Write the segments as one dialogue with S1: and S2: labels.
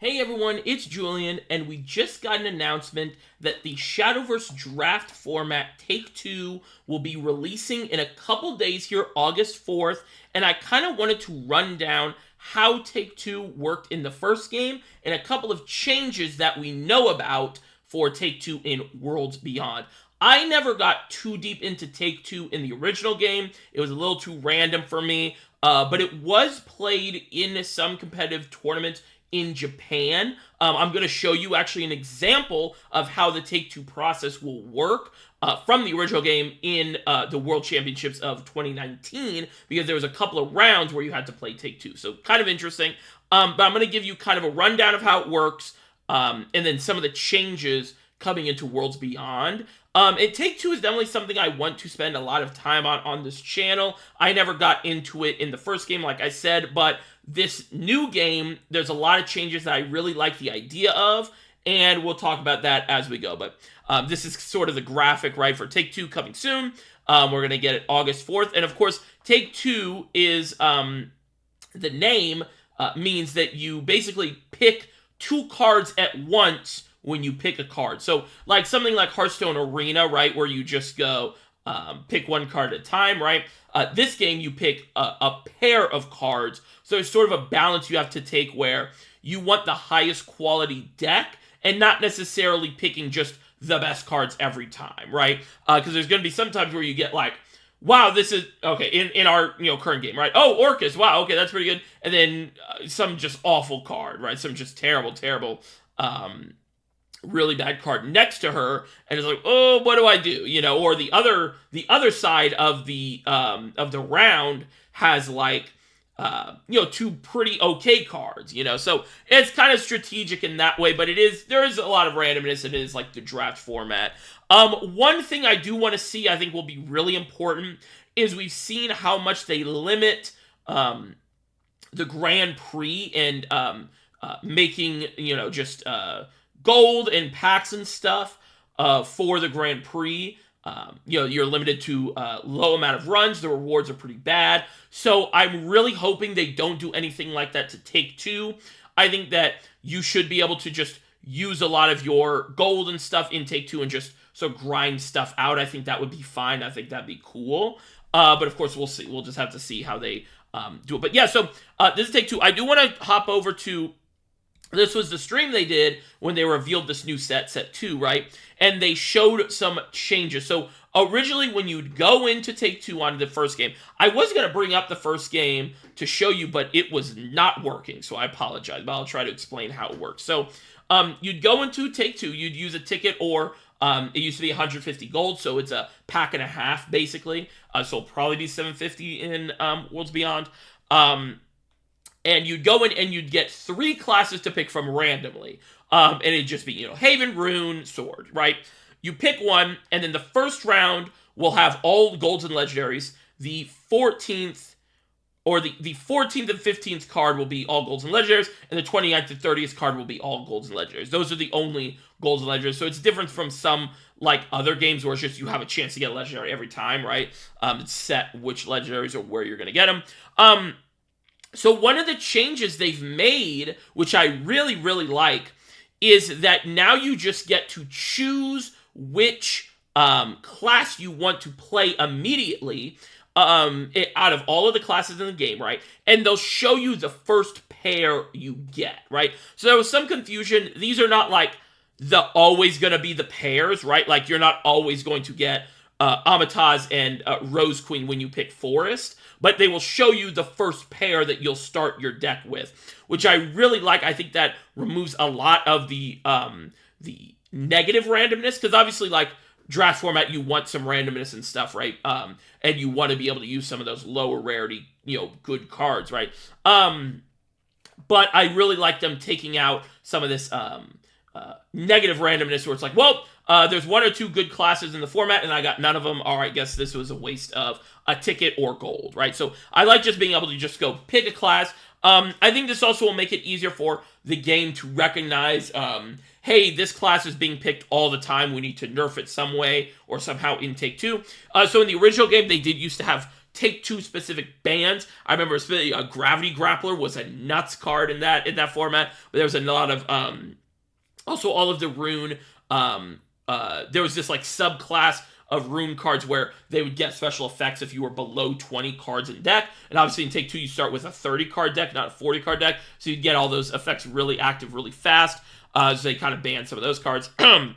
S1: Hey everyone, it's Julian, and we just got an announcement that the Shadowverse draft format Take-Two will be releasing in a couple days here, August 4th, and I kind of wanted to run down how Take-Two worked in the first game and a couple of changes that we know about for Take-Two in Worlds Beyond. I never got too deep into Take-Two in the original game. It was a little too random for me, but it was played in some competitive tournaments in Japan. I'm going to show you actually an example of how the Take-Two process will work from the original game in the World Championships of 2019, because there was a couple of rounds where you had to play Take-Two. So kind of interesting. But I'm going to give you kind of a rundown of how it works, and then some of the changes coming into Worlds Beyond. And Take-Two is definitely something I want to spend a lot of time on this channel. I never got into it in the first game, like I said, but this new game, there's a lot of changes that I really like the idea of, and we'll talk about that as we go. But this is sort of the graphic, right, for Take-Two coming soon. We're going to get it August 4th, and of course, Take-Two is, the name means that you basically pick two cards at once when you pick a card. So, like something like Hearthstone Arena, right, where you just go pick one card at a time, right? This game, you pick a pair of cards. So there's sort of a balance you have to take where you want the highest quality deck and not necessarily picking just the best cards every time, right? Because there's going to be some times where you get like, wow, this is, okay, in our, current game, right? Oh, Orcus, wow, okay, that's pretty good. And then some just awful card, right? Some just terrible, really bad card next to her, and it's like, oh, what do I do? Or the other side of the round has like two pretty okay cards, so it's kind of strategic in that way, but there is a lot of randomness. It is like the draft format. One thing I do want to see, I think will be really important, is we've seen how much they limit the Grand Prix and making just gold and packs and stuff for the Grand Prix. You're limited to low amount of runs. The rewards are pretty bad. So I'm really hoping they don't do anything like that to Take-Two. I think that you should be able to just use a lot of your gold and stuff in Take-Two and just sort of grind stuff out. I think that would be fine. I think that'd be cool. But of course, we'll see. We'll just have to see how they do it. But yeah, so this is Take-Two. I do want to hop over to, this was the stream they did when they revealed this new set 2, right? And they showed some changes. So originally when you'd go into Take-Two on the first game, I was going to bring up the first game to show you, but it was not working. So I apologize, but I'll try to explain how it works. So you'd go into Take-Two, you'd use a ticket, or it used to be 150 gold, so it's a pack and a half, basically. So it'll probably be 750 in Worlds Beyond. And you'd go in and you'd get 3 classes to pick from randomly. And it'd just be, Haven, Rune, Sword, right? You pick one, and then the first round will have all golds and legendaries. The 14th, or the 14th and 15th card will be all golds and legendaries, and the 29th and 30th card will be all golds and legendaries. Those are the only golds and legendaries. So it's different from some, like, other games where it's just you have a chance to get a legendary every time, right? It's set which legendaries or where you're going to get them. So one of the changes they've made, which I really, really like, is that now you just get to choose which class you want to play immediately out of all of the classes in the game, right? And they'll show you the first pair you get, right? So there was some confusion. These are not like always going to be the pairs, right? Like you're not always going to get Amataz and Rose Queen when you pick Forest, but they will show you the first pair that you'll start your deck with, which I really like. I think that removes a lot of the negative randomness, because obviously, like, draft format, you want some randomness and stuff, right? And you want to be able to use some of those lower rarity, good cards, right? But I really like them taking out some of this negative randomness where it's like, well, there's 1 or 2 good classes in the format, and I got none of them. All right, guess this was a waste of a ticket or gold, right? So I like just being able to just go pick a class. I think this also will make it easier for the game to recognize, hey, this class is being picked all the time. We need to nerf it some way or somehow in Take-Two. So in the original game, they did used to have Take-Two specific bans. I remember a Gravity Grappler was a nuts card in that format, but there was a lot of also all of the Rune. There was this like subclass of Rune cards where they would get special effects if you were below 20 cards in deck. And obviously in Take-Two, you start with a 30-card deck, not a 40-card deck. So you'd get all those effects really active really fast. So they kind of banned some of those cards. But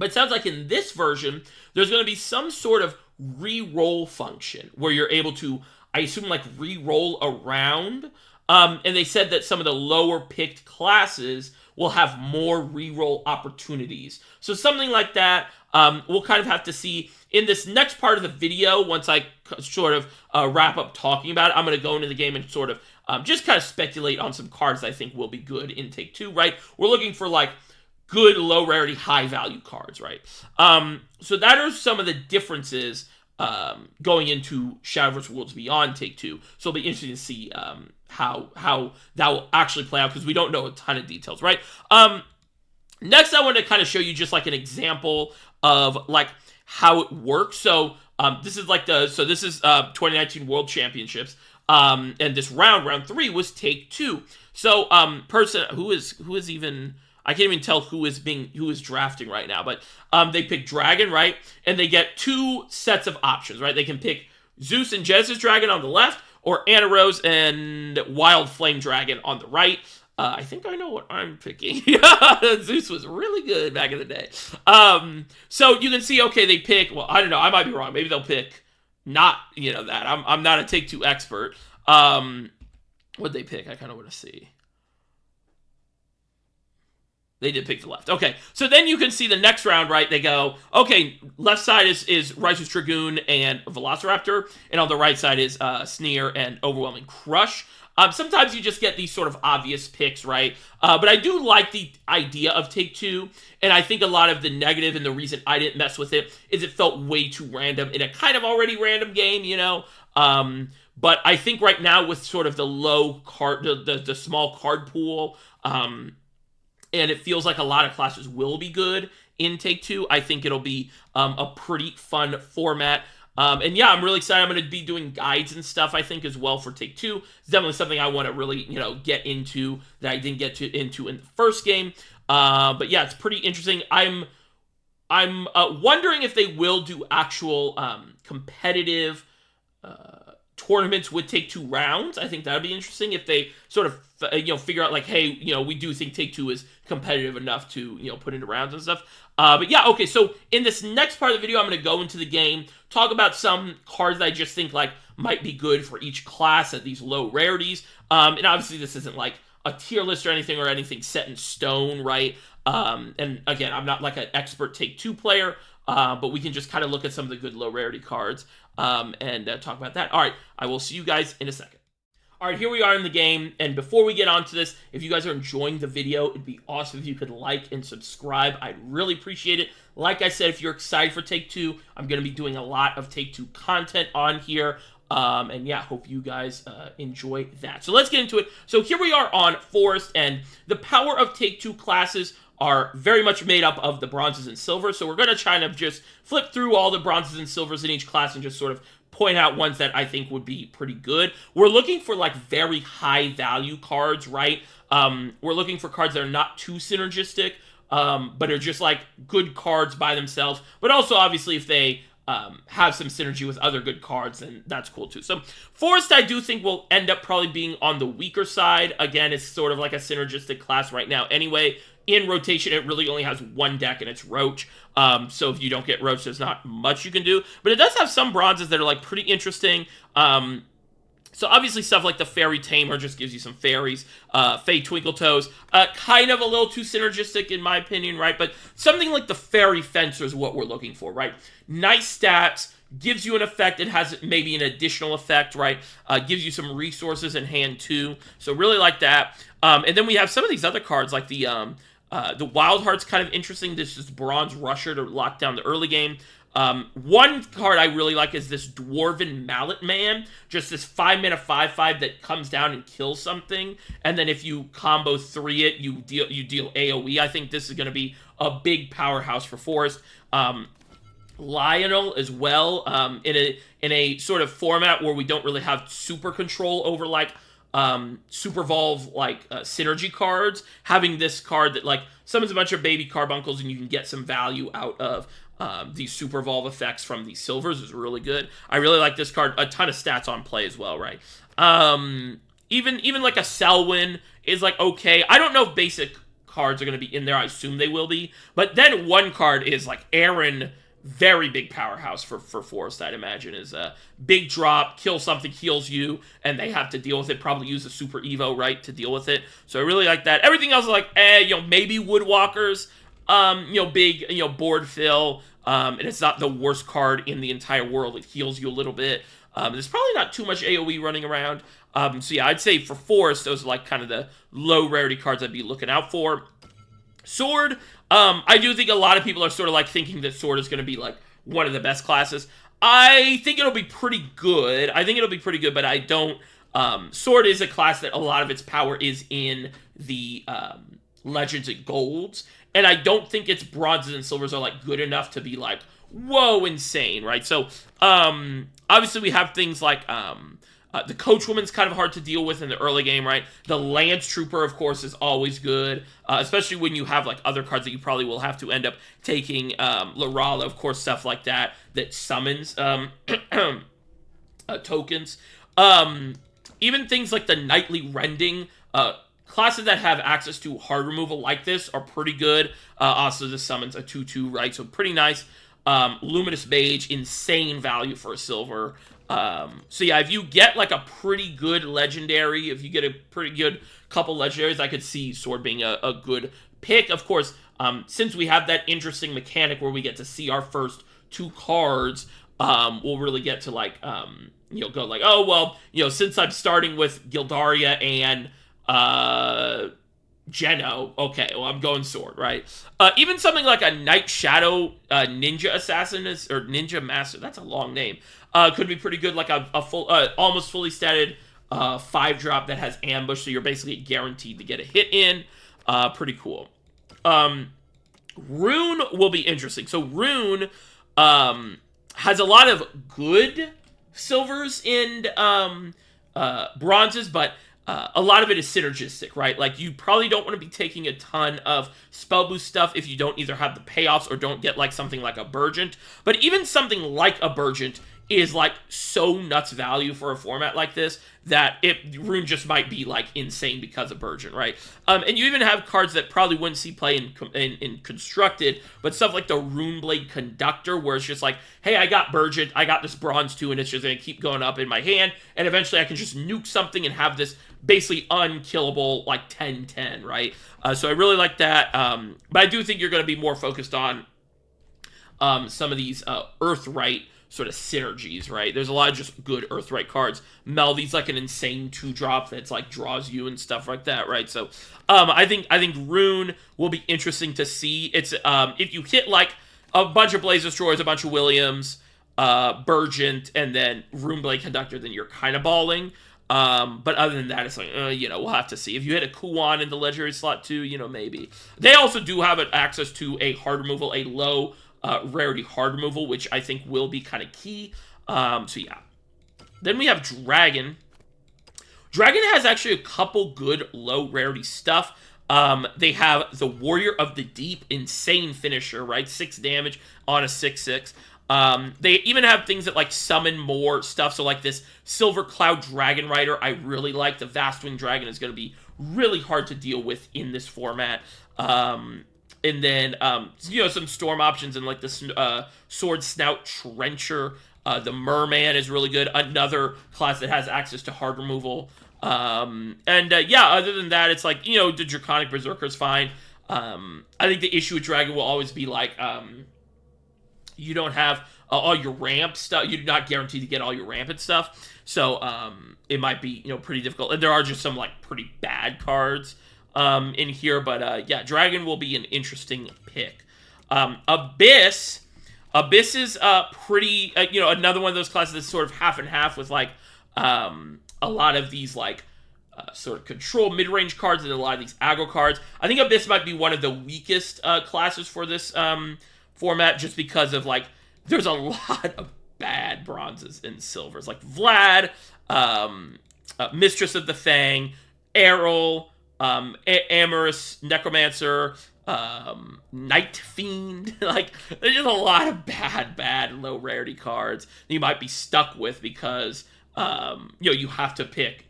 S1: it sounds like in this version, there's going to be some sort of re-roll function where you're able to, I assume, like re-roll around. And they said that some of the lower picked classes will have more re-roll opportunities. So something like that, we'll kind of have to see in this next part of the video. Once I sort of wrap up talking about it, I'm going to go into the game and sort of just kind of speculate on some cards I think will be good in Take-Two, right? We're looking for like good, low rarity, high value cards, right? So that are some of the differences going into Shadowverse Worlds Beyond Take-Two. So it'll be interesting to see how that will actually play out, because we don't know a ton of details, right? Next, I want to kind of show you just like an example of like how it works. So this is like this is 2019 World Championships, and this round 3 was Take-Two. So person who is even, I can't even tell who is drafting right now, but they pick Dragon, right? And they get 2 sets of options, right? They can pick Zeus and Genesis Dragon on the left, or Anna Rose and Wild Flame Dragon on the right. I think I know what I'm picking. Zeus was really good back in the day. So you can see, okay, they pick, well, I don't know, I might be wrong. Maybe they'll pick not, that. I'm not a Take-Two expert. What'd they pick? I kind of want to see. They did pick the left. Okay, so then you can see the next round, right? They go, okay, left side is Righteous Dragoon and Velociraptor, and on the right side is Sneer and Overwhelming Crush. Sometimes you just get these sort of obvious picks, right? But I do like the idea of Take-Two, and I think a lot of the negative and the reason I didn't mess with it is it felt way too random in a kind of already random game, But I think right now with sort of the low card, the small card pool, and it feels like a lot of classes will be good in Take-Two, I think it'll be a pretty fun format. And yeah, I'm really excited. I'm going to be doing guides and stuff, I think, as well for Take-Two. It's definitely something I want to really, get into that I didn't get into in the first game. But yeah, it's pretty interesting. I'm wondering if they will do actual competitive tournaments with Take-Two rounds. I think that would be interesting if they sort of, figure out like, hey, we do think Take-Two is competitive enough to, put into rounds and stuff. But yeah, okay, so in this next part of the video, I'm going to go into the game, talk about some cards that I just think like might be good for each class at these low rarities. And obviously this isn't like a tier list or anything set in stone, right? And again, I'm not like an expert Take-Two player, but we can just kind of look at some of the good low rarity cards and talk about that. All right, I will see you guys in a second. All right, here we are in the game, and before we get on to this, if you guys are enjoying the video, it'd be awesome if you could like and subscribe. I'd really appreciate it. Like I said, if you're excited for Take-Two, I'm going to be doing a lot of Take-Two content on here, and yeah, hope you guys enjoy that. So let's get into it. So here we are on Forest, and the power of Take-Two classes are very much made up of the bronzes and silvers, so we're going to try to just flip through all the bronzes and silvers in each class and just sort of point out ones that I think would be pretty good. We're looking for like very high value cards, right? We're looking for cards that are not too synergistic, but are just like good cards by themselves. But also obviously if they have some synergy with other good cards, then that's cool too. So Forest, I do think will end up probably being on the weaker side. Again, it's sort of like a synergistic class right now anyway. In rotation, it really only has one deck, and it's Roach. So if you don't get Roach, there's not much you can do. But it does have some bronzes that are like pretty interesting. So obviously stuff like the Fairy Tamer just gives you some fairies. Fey Twinkletoes, kind of a little too synergistic in my opinion, right? But something like the Fairy Fencer is what we're looking for, right? Nice stats, gives you an effect. It has maybe an additional effect, right? Gives you some resources in hand too. So really like that. And then we have some of these other cards like the Wild Heart's kind of interesting. This is Bronze Rusher to lock down the early game. One card I really like is this Dwarven Mallet Man. Just this 5-mana 5/5 that comes down and kills something. And then if you combo 3 it, you deal AoE. I think this is going to be a big powerhouse for Forest. Lionel as well, in a sort of format where we don't really have super control over like super evolve like synergy cards. Having this card that like summons a bunch of baby carbuncles and you can get some value out of these super evolve effects from these silvers is really good. I really like this card. A ton of stats on play as well, right? Even like a Selwyn is like okay. I don't know if basic cards are going to be in there. I assume they will be, but then one card is like Aaron. Very big powerhouse for Forest, I'd imagine, is a big drop, kill something, heals you, and they have to deal with it, probably use a Super Evo, right, to deal with it. So I really like that. Everything else is like, maybe Woodwalkers, big, board fill, and it's not the worst card in the entire world. It heals you a little bit. There's probably not too much AoE running around. So yeah, I'd say for Forest, those are like kind of the low rarity cards I'd be looking out for. Sword, I do think a lot of people are sort of like thinking that Sword is going to be like one of the best classes. I think it'll be pretty good. But I don't. Sword is a class that a lot of its power is in the Legends and Golds, and I don't think its Bronzes and Silvers are like good enough to be like, whoa, insane, right? So, obviously we have things like, the Coachwoman's kind of hard to deal with in the early game, right? The Lance Trooper, of course, is always good, especially when you have, like, other cards that you probably will have to end up taking. Lorala, of course, stuff like that summons tokens. Even things like the Nightly Rending, classes that have access to hard removal like this are pretty good. Also, this summons a 2/2, right? So pretty nice. Luminous Mage, insane value for a silver. So yeah, if you get like a pretty good legendary, if you get a pretty good couple legendaries, I could see Sword being a good pick. Of course, since we have that interesting mechanic where we get to see our first 2 cards, we'll really get to like, go like, oh, well, since I'm starting with Gildaria and, Geno, okay, well, I'm going Sword, right? Even something like a Night Shadow Ninja Assassin or Ninja Master, that's a long name, could be pretty good, like a full, almost fully statted 5-drop that has Ambush, so you're basically guaranteed to get a hit in. Pretty cool. Rune will be interesting. So Rune has a lot of good silvers and bronzes, but a lot of it is synergistic, right? Like, you probably don't want to be taking a ton of spell boost stuff if you don't either have the payoffs or don't get, like, something like a Burgent. But even something like a Burgent is, like, so nuts value for a format like this that Rune just might be, like, insane because of Burgent, right? And you even have cards that probably wouldn't see play in Constructed, but stuff like the Runeblade Conductor, where it's just like, hey, I got Burgent, I got this Bronze 2, and it's just going to keep going up in my hand, and eventually I can just nuke something and have this basically unkillable, like, 10/10, right? So I really like that, but I do think you're going to be more focused on some of these Earthright sort of synergies, right? There's a lot of just good Earthright cards. Melvy's like an insane 2-drop that's like draws you and stuff like that, right? So I think Rune will be interesting to see. It's if you hit like a bunch of Blaze Destroyers, a bunch of Williams, Burgent, and then Runeblade Conductor, then you're kind of balling. But other than that, it's like, we'll have to see. If you hit a Kuan in the legendary slot too, maybe. They also do have access to a hard removal, a low rarity hard removal, which I think will be kind of key. So yeah. Then we have Dragon. Dragon has actually a couple good low rarity stuff. They have the Warrior of the Deep, insane finisher, right? 6 damage on a 6/6. They even have things that like summon more stuff. So like this Silver Cloud Dragon Rider, I really like. The Vastwing Dragon is going to be really hard to deal with in this format. And then, some Storm options and like the Sword Snout Trencher. The Merman is really good. Another class that has access to hard removal. Other than that, it's like, the Draconic Berserker is fine. I think the issue with Dragon will always be like, you don't have all your ramp stuff. You're not guaranteed to get all your rampant stuff. So, it might be, pretty difficult. And there are just some, like, pretty bad cards in here. But, Dragon will be an interesting pick. Abyss is pretty, another one of those classes that's sort of half and half with, like, a lot of these, like, sort of control mid-range cards and a lot of these aggro cards. I think Abyss might be one of the weakest classes for this format, just because of, like, there's a lot of bad bronzes and silvers, like Vlad, Mistress of the Fang, Errol, Amorous Necromancer, Night Fiend. Like, there's just a lot of bad low rarity cards that you might be stuck with because you have to pick,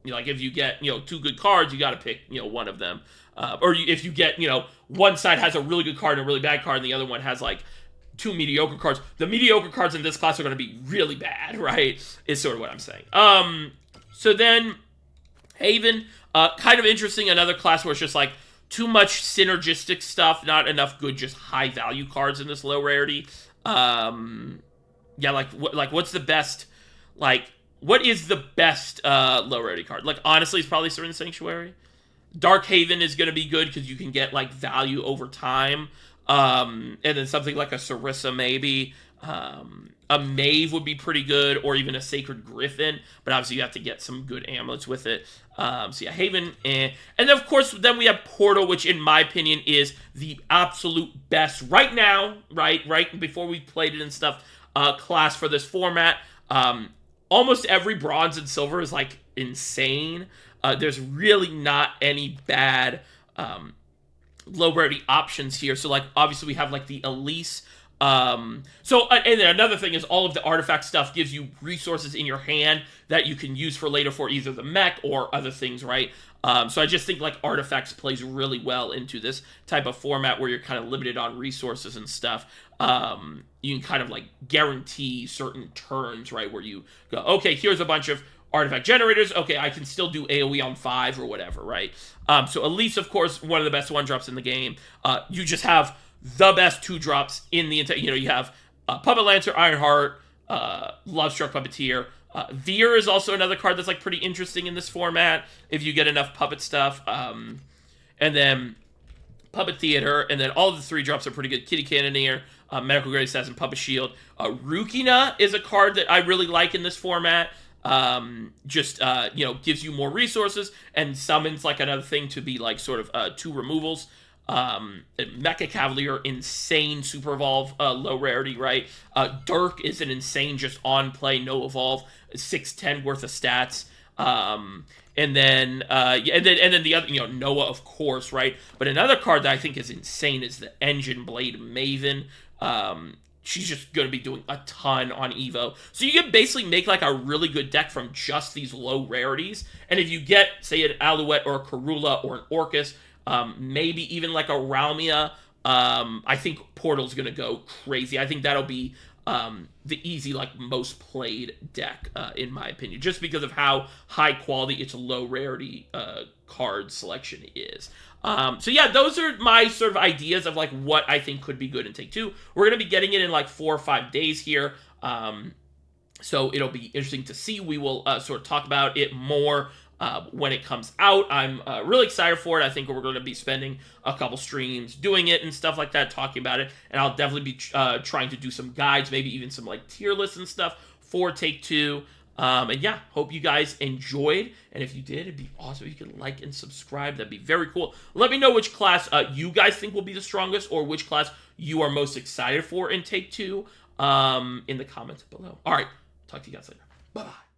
S1: like if you get, 2 good cards, you got to pick, one of them. If you get, one side has a really good card and a really bad card, and the other one has like 2 mediocre cards. The mediocre cards in this class are going to be really bad, right? Is sort of what I'm saying. So then, Haven, kind of interesting. Another class where it's just like too much synergistic stuff, not enough good, just high value cards in this low rarity. What's the best? Like, what is the best low rarity card? Like, honestly, it's probably Serene Sanctuary. Dark Haven is going to be good because you can get, like, value over time. And then something like a Sarissa, maybe. A Mave would be pretty good, or even a Sacred Griffin. But obviously, you have to get some good amulets with it. Haven. And then, of course, then we have Portal, which, in my opinion, is the absolute best right now, right before we played it and stuff, class for this format. Almost every bronze and silver is, like, insane. There's really not any bad low rarity options here. So, like, obviously we have, like, the Elise. And then another thing is all of the artifact stuff gives you resources in your hand that you can use for later for either the mech or other things, right? So I just think, like, artifacts plays really well into this type of format where you're kind of limited on resources and stuff. You can kind of, like, guarantee certain turns, right, where you go, okay, here's a bunch of artifact generators. Okay, I can still do AoE on 5 or whatever, right? So Elise, of course, one of the best 1-drops in the game. You just have the best 2-drops in the entire, you have Puppet Lancer, Ironheart, Lovestruck Puppeteer. Veer is also another card that's, like, pretty interesting in this format if you get enough puppet stuff. And then Puppet Theater, and then all of the 3-drops are pretty good. Kitty Cannoneer, Medical Grade Assassin, Puppet Shield. Rukina is a card that I really like in this format. Gives you more resources and summons, like, another thing to be, like, sort of 2 removals. Mecha Cavalier, insane super evolve, low rarity, right? Dirk is an insane just on play, no evolve, 610 worth of stats. And then the other, Noah, of course, right? But another card that I think is insane is the Engine Blade Maven. She's just going to be doing a ton on Evo. So you can basically make, like, a really good deck from just these low rarities. And if you get, say, an Alouette or a Karula or an Orcus, maybe even, like, a Ralmia, I think Portal's going to go crazy. I think that'll be the easy, like, most played deck, in my opinion, just because of how high quality its low rarity card selection is. So yeah, those are my sort of ideas of, like, what I think could be good in Take 2. We're going to be getting it in, like, 4 or 5 days here. So it'll be interesting to see. We will sort of talk about it more when it comes out. I'm really excited for it. I think we're going to be spending a couple streams doing it and stuff like that, talking about it. And I'll definitely be trying to do some guides, maybe even some, like, tier lists and stuff for Take 2. And yeah, hope you guys enjoyed. And if you did, it'd be awesome if you could like and subscribe. That'd be very cool. Let me know which class you guys think will be the strongest, or which class you are most excited for in Take 2 in the comments below. All right, talk to you guys later. Bye-bye.